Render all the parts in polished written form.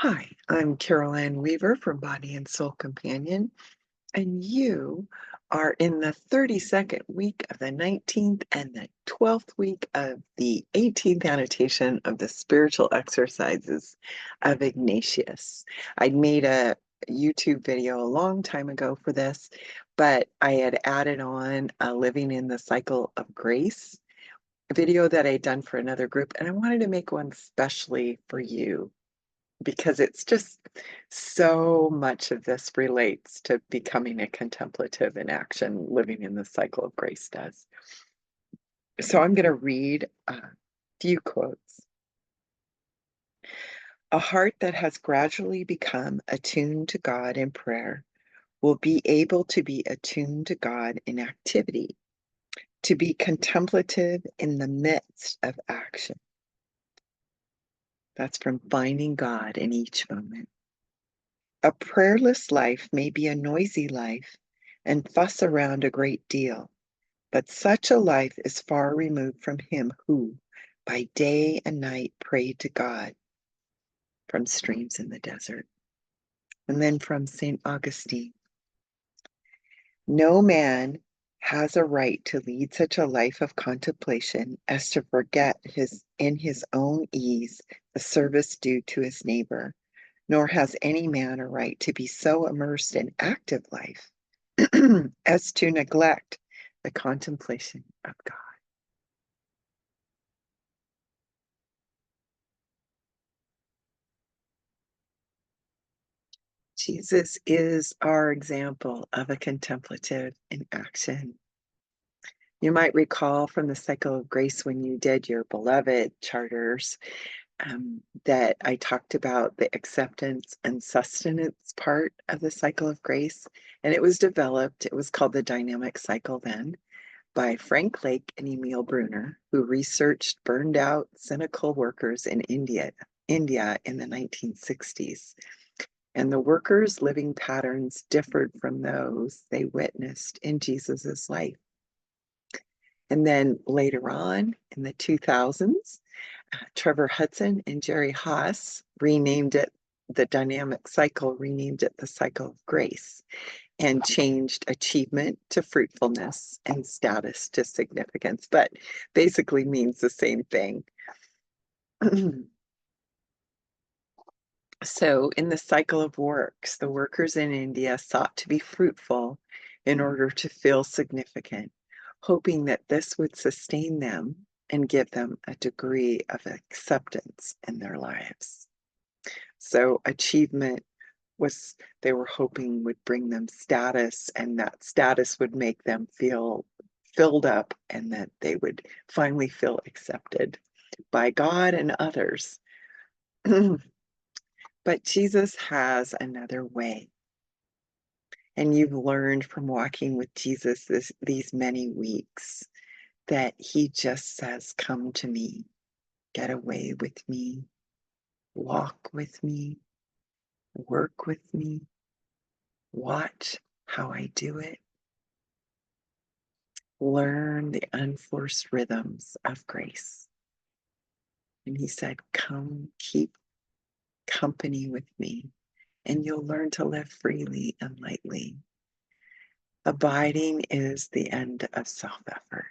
Hi, I'm Carol Ann Weaver from Body and Soul Companion, and you are in the 32nd week of the 19th and the 12th week of the 18th annotation of the spiritual exercises of Ignatius. I'd made a YouTube video a long time ago for this, but I had added on a Living in the Cycle of Grace video that I'd done for another group, and I wanted to make one specially for you because it's just so much of this relates to becoming a contemplative in action, living in the cycle of grace does. So I'm going to read a few quotes. A heart that has gradually become attuned to God in prayer will be able to be attuned to God in activity, to be contemplative in the midst of action. That's from Finding God in Each Moment. A prayerless life may be a noisy life and fuss around a great deal, but such a life is far removed from him who, by day and night, prayed to God. From Streams in the Desert. And then from St. Augustine. No man has a right to lead such a life of contemplation as to forget in his own ease the service due to his neighbor, nor has any man a right to be so immersed in active life as to neglect the contemplation of God. Jesus is our example of a contemplative in action. You might recall from the Cycle of Grace when you did your beloved charters that I talked about the acceptance and sustenance part of the Cycle of Grace. And it was developed, it was called the Dynamic Cycle then, by Frank Lake and Emil Brunner, who researched burned out, cynical workers in India in the 1960s. And the workers' living patterns differed from those they witnessed in Jesus's life. And then later on in the 2000s, Trevor Hudson and Jerry Haas renamed it the Dynamic Cycle, renamed it the Cycle of Grace, and changed achievement to fruitfulness and status to significance, but basically means the same thing. So in the cycle of works, the workers in India sought to be fruitful in order to feel significant, hoping that this would sustain them and give them a degree of acceptance in their lives. So achievement was, they were hoping would bring them status, and that status would make them feel filled up and that they would finally feel accepted by God and others. But Jesus has another way. And you've learned from walking with Jesus these many weeks that he just says, come to me, get away with me, walk with me, work with me, watch how I do it, learn the unforced rhythms of grace. And he said, come keep company with me, and you'll learn to live freely and lightly. Abiding is the end of self-effort.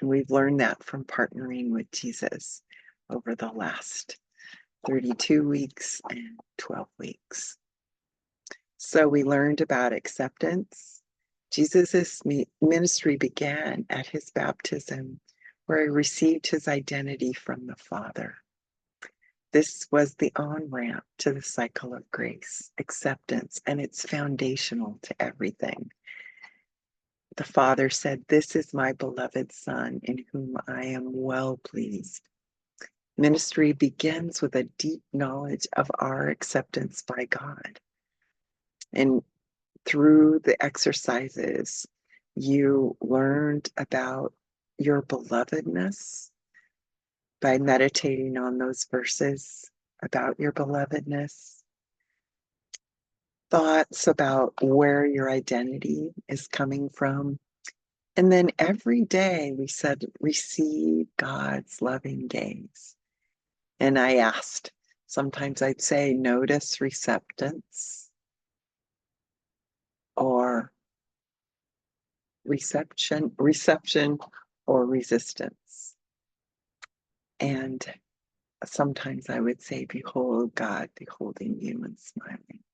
And we've learned that from partnering with Jesus over the last 32 weeks and 12 weeks. So we learned about acceptance. Jesus' ministry began at his baptism, where he received his identity from the Father. This was the on-ramp to the cycle of grace, acceptance, and it's foundational to everything. The Father said, "This is my beloved Son, in whom I am well pleased." Ministry begins with a deep knowledge of our acceptance by God. And through the exercises, you learned about your belovedness by meditating on those verses about your belovedness. Thoughts about where your identity is coming from. And then every day we said, receive God's loving gaze. And I asked, Sometimes I'd say notice receptance or reception or resistance. And sometimes I would say, behold God, beholding you and smiling.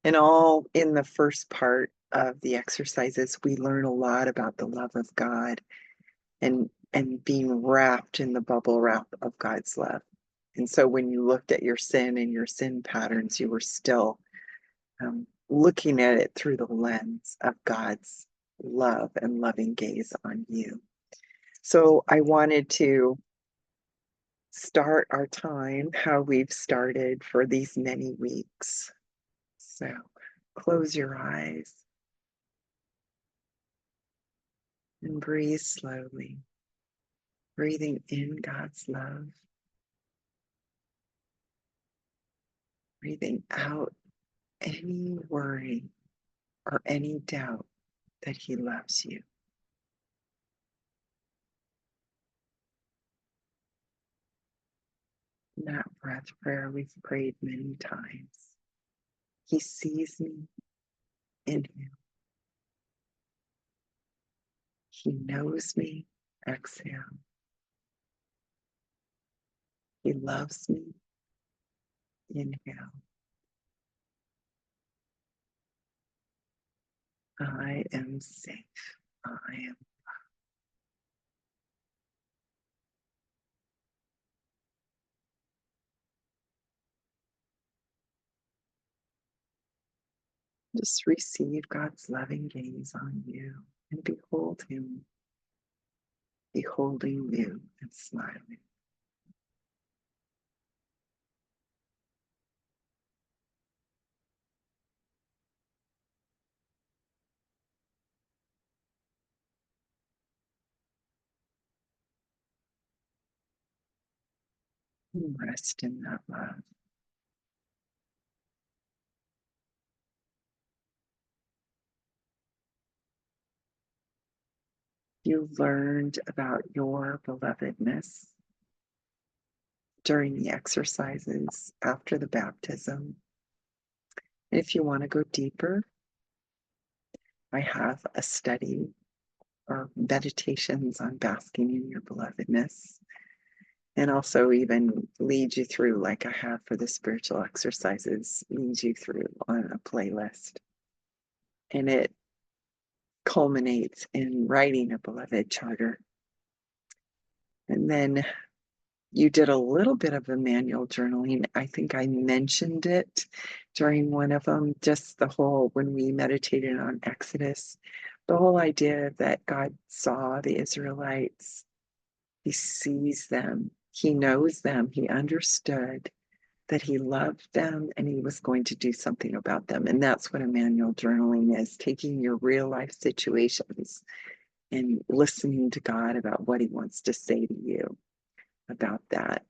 And all in the first part of the exercises, we learn a lot about the love of God and being wrapped in the bubble wrap of God's love. And so when you looked at your sin and your sin patterns, you were still looking at it through the lens of God's love and loving gaze on you. So I wanted to start our time how we've started for these many weeks. So close your eyes and breathe slowly, breathing in God's love, breathing out any worry or any doubt that He loves you. In that breath prayer we've prayed many times. He sees me in Him. He knows me. Exhale. He loves me. Inhale. I am safe. I am. Just receive God's loving gaze on you and behold Him, beholding you and smiling. And rest in that love. You learned about your belovedness during the exercises after the baptism. And if you want to go deeper, I have a study or meditations on basking in your belovedness, and also even lead you through, like I have for the spiritual exercises, lead you through on a playlist. And it culminates in writing a beloved charter. And then you did a little bit of a manual journaling. I think I mentioned it during one of them, just the whole, when we meditated on Exodus, the whole idea that God saw the Israelites, He sees them, He knows them, He understood that He loved them and He was going to do something about them. And that's what a manual journaling is, taking your real life situations and listening to God about what He wants to say to you about that.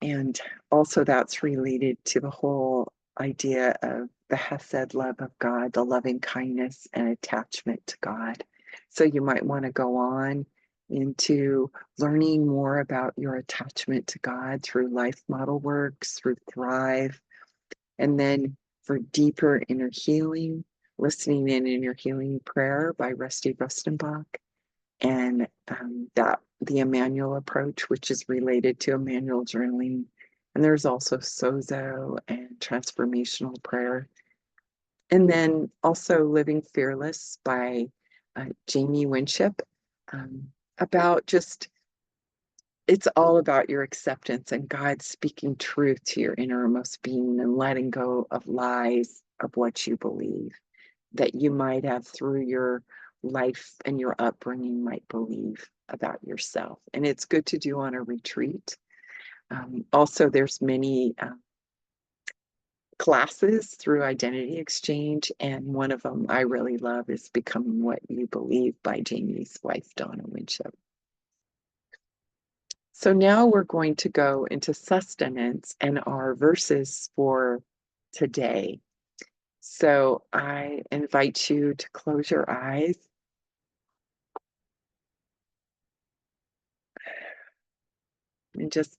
And also that's related to the whole idea of the Hesed love of God, the loving kindness and attachment to God. So you might want to go on into learning more about your attachment to God through Life Model Works, through Thrive, and then for deeper inner healing, listening in Inner Healing Prayer by Rusty Rustenbach, and that the Emmanuel approach, which is related to Emmanuel journaling. And there's also Sozo and transformational prayer. And then also Living Fearless by Jamie Winship, about just, it's all about your acceptance and God speaking truth to your innermost being and letting go of lies of what you believe that you might have through your life and your upbringing might believe about yourself. And it's good to do on a retreat. Also, there's many classes through Identity Exchange, and one of them I really love is Becoming What You Believe by Jamie's wife, Donna Winship. So now we're going to go into Sustenance and our verses for today. So I invite you to close your eyes and just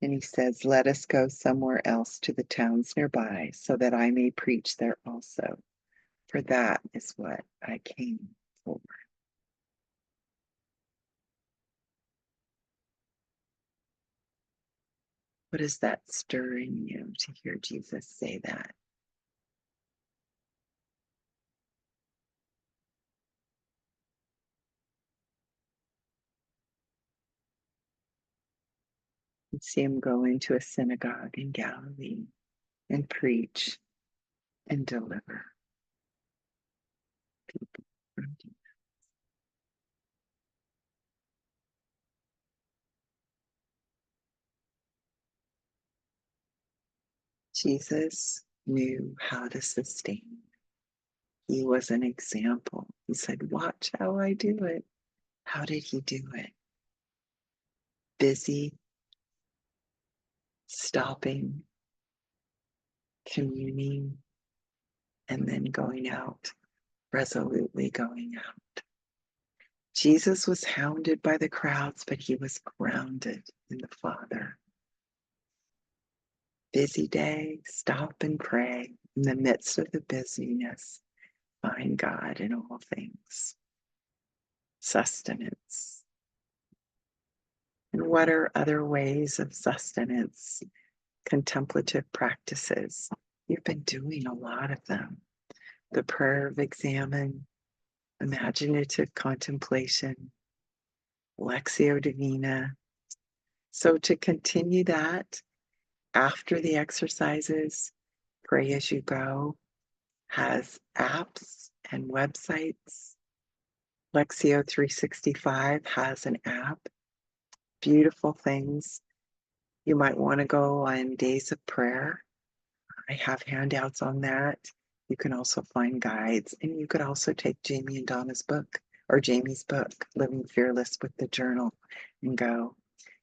And he says, let us go somewhere else to the towns nearby so that I may preach there also. For that is what I came for. What is that stirring you to hear Jesus say that? You see him go into a synagogue in Galilee and preach and deliver people from demons. Jesus knew how to sustain. He was an example. He said, watch how I do it. How did he do it? Busy, stopping, communing, and then going out, resolutely going out. Jesus was hounded by the crowds, but he was grounded in the Father. Busy day, stop and pray. In the midst of the busyness, find God in all things. Sustenance. And what are other ways of sustenance? Contemplative practices. You've been doing a lot of them. The prayer of examine, imaginative contemplation, Lectio Divina. So to continue that after the exercises, Pray As You Go has apps and websites. Lectio 365 has an app. Beautiful things. You might want to go on days of prayer. I have handouts on that. You can also find guides, and you could also take Jamie and Donna's book or Jamie's book, Living Fearless with the Journal, and go.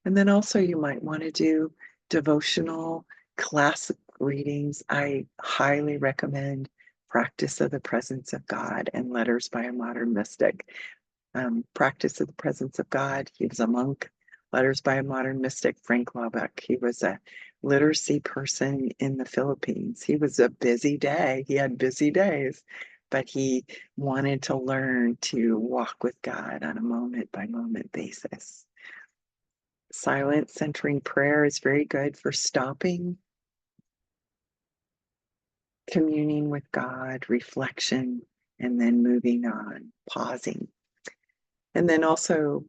And then also you might want to do devotional classic readings. I highly recommend Practice of the Presence of God and Letters by a Modern Mystic. Practice of the Presence of God. He was a monk. Letters by a Modern Mystic, Frank Laubach. He was a literacy person in the Philippines. He was a busy day. He had busy days, but he wanted to learn to walk with God on a moment by moment basis. Silent centering prayer is very good for stopping, communing with God, reflection, and then moving on, pausing. And then also,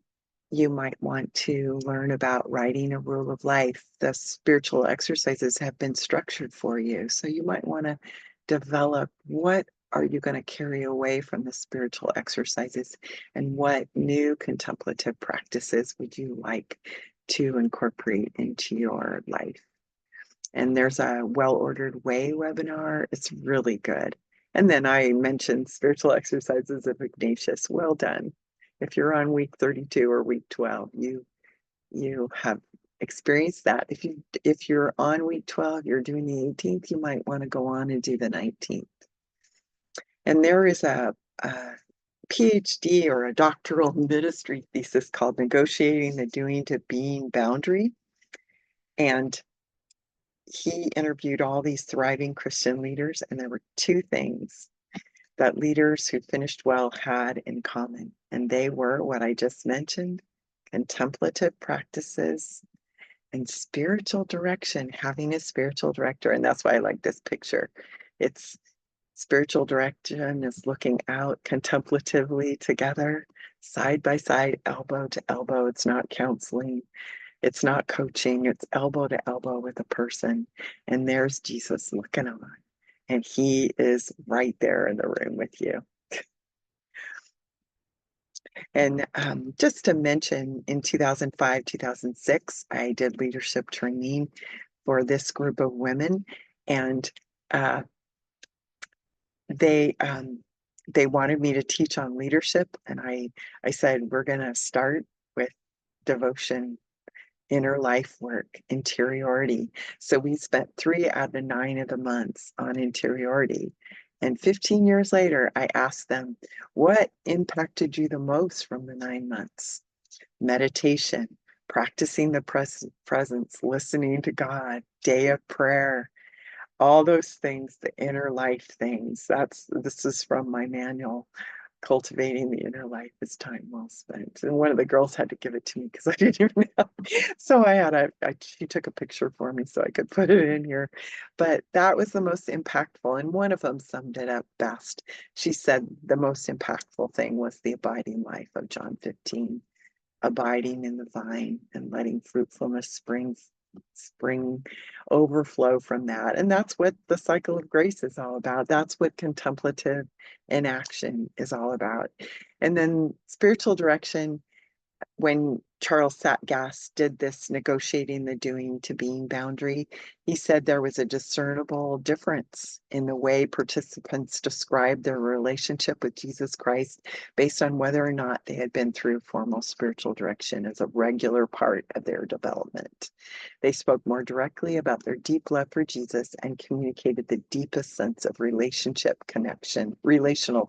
you might want to learn about writing a rule of life. The spiritual exercises have been structured for you. So you might want to develop what are you going to carry away from the spiritual exercises and what new contemplative practices would you like to incorporate into your life. And there's a Well-Ordered Way webinar. It's really good. And then I mentioned spiritual exercises of Ignatius. Well done. If you're on week 32 or week 12, you have experienced that. If you're on week 12, you're doing the 18th, you might want to go on and do the 19th. And there is a PhD or a doctoral ministry thesis called Negotiating the Doing to Being Boundary. And he interviewed all these thriving Christian leaders, and there were two things that leaders who finished well had in common. And they were what I just mentioned: contemplative practices and spiritual direction, having a spiritual director. And that's why I like this picture. It's spiritual direction is looking out contemplatively together, side by side, elbow to elbow. It's not counseling. It's not coaching, it's elbow to elbow with a person. And there's Jesus looking on. And he is right there in the room with you. And just to mention, in 2005, 2006, I did leadership training for this group of women. And uh, they wanted me to teach on leadership. And I said, we're going to start with devotion, inner life work, interiority. So we spent 3 out of 9 of the months on interiority. And 15 years later, I asked them, what impacted you the most from the 9 months? Meditation, practicing the presence, listening to God, day of prayer, all those things, the inner life things. This is from my manual. Cultivating the inner life is time well spent. And one of the girls had to give it to me because I didn't even know. So she took a picture for me so I could put it in here. But that was the most impactful. And one of them summed it up best. She said the most impactful thing was the abiding life of John 15, abiding in the vine and letting fruitfulness spring overflow from that. And that's what the cycle of grace is all about. That's what contemplative inaction is all about. And then spiritual direction, when Charles Satgas did this negotiating the doing to being boundary, he said there was a discernible difference in the way participants described their relationship with Jesus Christ based on whether or not they had been through formal spiritual direction as a regular part of their development. They spoke more directly about their deep love for Jesus and communicated the deepest sense of relational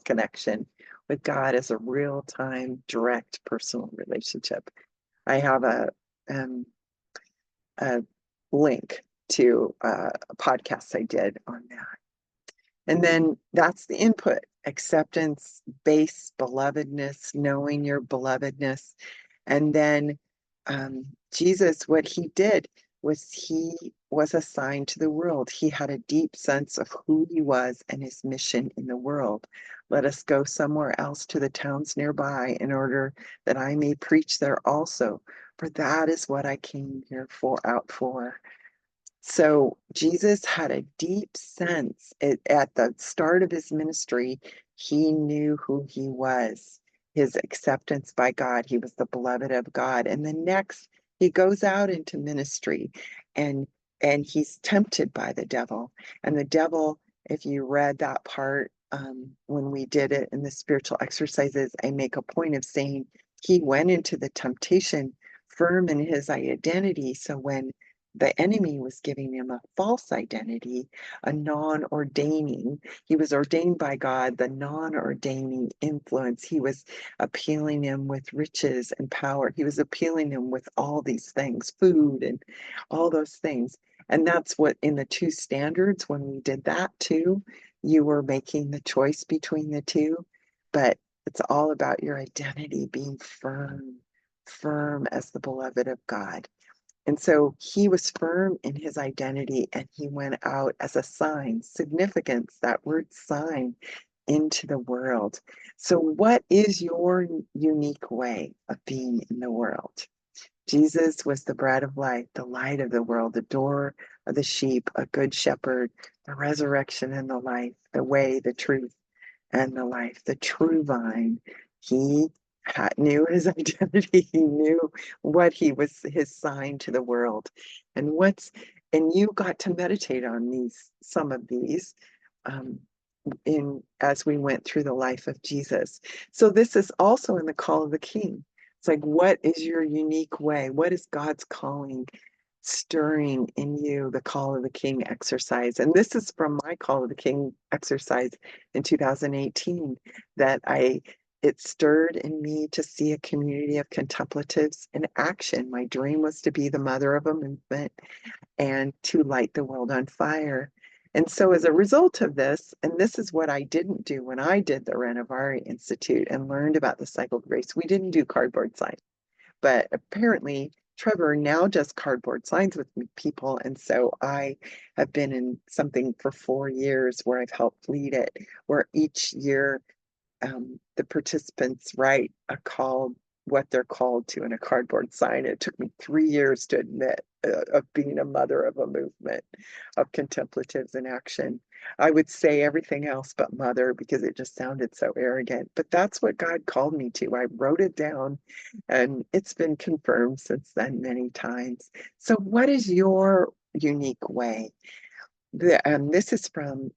connection with God as a real-time, direct personal relationship. I have um, a link to a podcast I did on that. And then that's the input: acceptance, base, belovedness, knowing your belovedness. And then Jesus, what he did was he was assigned to the world. He had a deep sense of who he was and his mission in the world. Let us go somewhere else to the towns nearby in order that I may preach there also, for that is what I came here out for. So Jesus had a deep sense at the start of his ministry. He knew who he was, his acceptance by God. He was the beloved of God. And then next, he goes out into ministry, and he's tempted by the devil. And the devil, if you read that part when we did it in the spiritual exercises, I make a point of saying he went into the temptation firm in his identity. So when the enemy was giving him a false identity, a non-ordaining. He was ordained by God, the non-ordaining influence. He was appealing him with riches and power. He was appealing him with all these things, food and all those things. And that's what in the two standards, when we did that too, you were making the choice between the two. But it's all about your identity being firm as the beloved of God. And so he was firm in his identity, and he went out as a sign, significance, that word sign, into the world. So what is your unique way of being in the world? Jesus was the bread of life, the light of the world, the door of the sheep, a good shepherd, the resurrection and the life, the way, the truth, and the life, the true vine. He knew his identity. He knew what he was, his sign to the world. And you got to meditate on some of these um, as we went through the life of Jesus. So this is also in the call of the King. It's like, what is your unique way? What is God's calling stirring in you, the call of the King exercise? And this is from my call of the King exercise in 2018, that it stirred in me to see a community of contemplatives in action. My dream was to be the mother of a movement and to light the world on fire. And so as a result of this, and this is what I didn't do when I did the Renovari Institute and learned about the cycle of grace, we didn't do cardboard signs. But apparently Trevor now does cardboard signs with people. And so I have been in something for 4 years where I've helped lead it, where each year the participants write what they're called to in a cardboard sign. It took me 3 years to admit of being a mother of a movement of contemplatives in action. I would say everything else but mother because it just sounded so arrogant. But that's what God called me to. I wrote it down, and it's been confirmed since then many times. So what is your unique way? This is from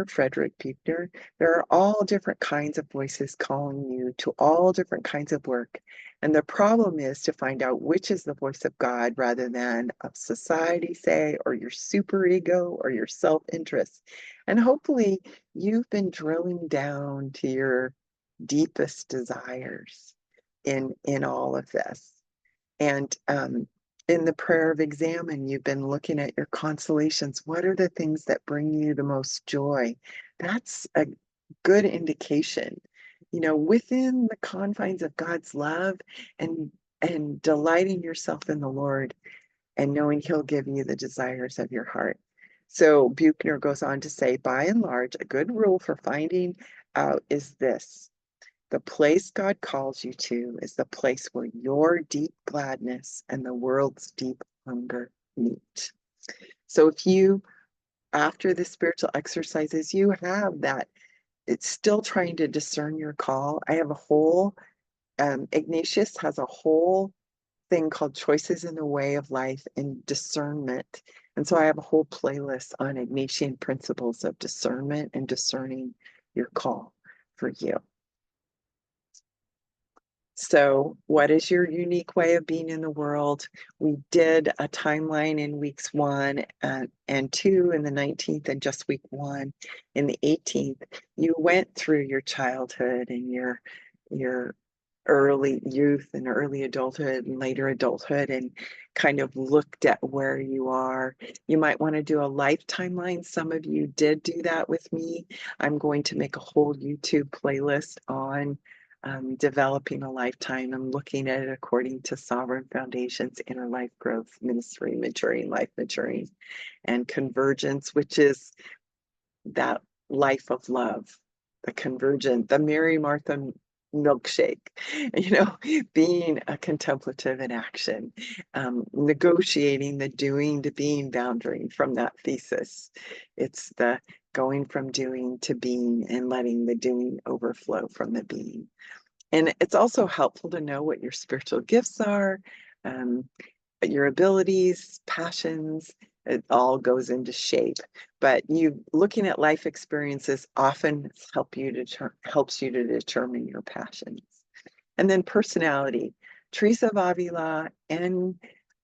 Frederick Buechner. There are all different kinds of voices calling you to all different kinds of work. And the problem is to find out which is the voice of God rather than of society, say, or your superego or your self-interest. And hopefully you've been drilling down to your deepest desires in all of this. And in the prayer of examine, you've been looking at your consolations. What are the things that bring you the most joy? That's a good indication, within the confines of God's love and delighting yourself in the Lord and knowing He'll give you the desires of your heart. So Buchner goes on to say, by and large, a good rule for finding out is this: the place God calls you to is the place where your deep gladness and the world's deep hunger meet. So if you, after the spiritual exercises, you have that, it's still trying to discern your call. I have a whole, Ignatius has a whole thing called Choices in the Way of Life and Discernment. And so I have a whole playlist on Ignatian principles of discernment and discerning your call for you. So, what is your unique way of being in the world? We did a timeline in weeks 1 and 2, in the 19th, and just week 1 in the 18th. You went through your childhood and your early youth and early adulthood and later adulthood and kind of looked at where you are. You might want to do a life timeline. Some of you did do that with me. I'm going to make a whole YouTube playlist on developing a lifetime. I'm looking at it according to Sovereign Foundation's Inner Life Growth Ministry, Maturing, Life Maturing, and Convergence, which is that life of love, the convergent, the Mary Martha milkshake, being a contemplative in action, negotiating the doing to being boundary from that thesis. It's the going from doing to being and letting the doing overflow from the being. And it's also helpful to know what your spiritual gifts are, your abilities, passions. It all goes into shape. But you looking at life experiences often helps you to determine your passions. And then personality. Teresa of Avila and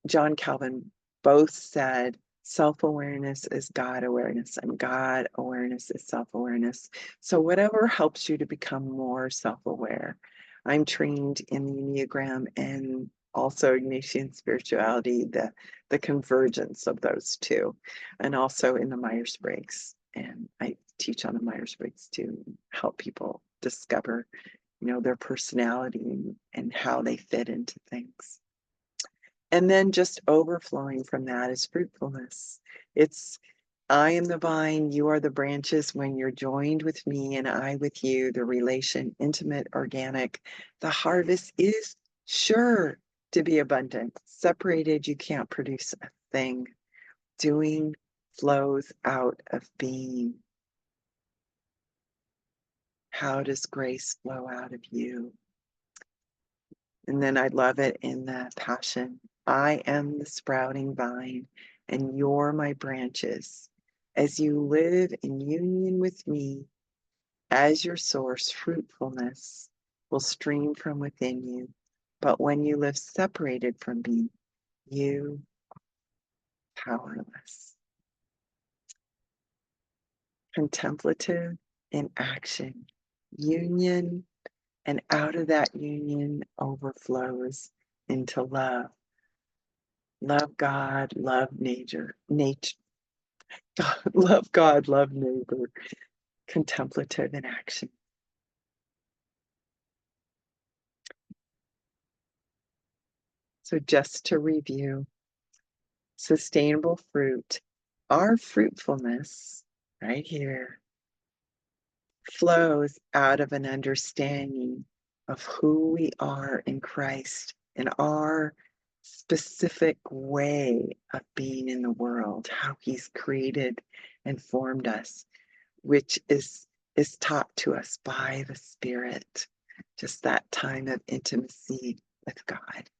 John Calvin both said self-awareness is God awareness, and God awareness is self-awareness. So whatever helps you to become more self-aware. I'm trained in the Enneagram and also Ignatian spirituality, the convergence of those two, and also in the Myers-Briggs. And I teach on the Myers-Briggs to help people discover, their personality and how they fit into things. And then just overflowing from that is fruitfulness. It's I am the vine, you are the branches. When you're joined with me and I with you, the relation, intimate, organic, the harvest is sure to be abundant. Separated, you can't produce a thing. Doing flows out of being. How does grace flow out of you? And then I love it in the Passion. I am the sprouting vine, and you're my branches. As you live in union with me, as your source, fruitfulness will stream from within you. But when you live separated from me, you are powerless. Contemplative in action, union, and out of that union overflows into love. Love God, love nature, love God, love neighbor, contemplative in action. So just to review, sustainable fruit, our fruitfulness right here flows out of an understanding of who we are in Christ and our specific way of being in the world, how He's created and formed us, which is taught to us by the Spirit. Just that time of intimacy with God,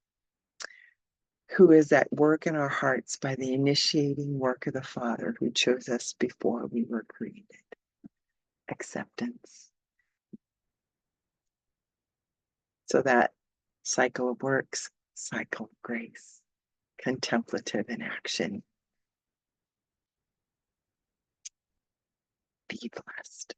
who is at work in our hearts by the initiating work of the Father who chose us before we were created. Acceptance. So that cycle of works, cycle of grace, contemplative in action. Be blessed.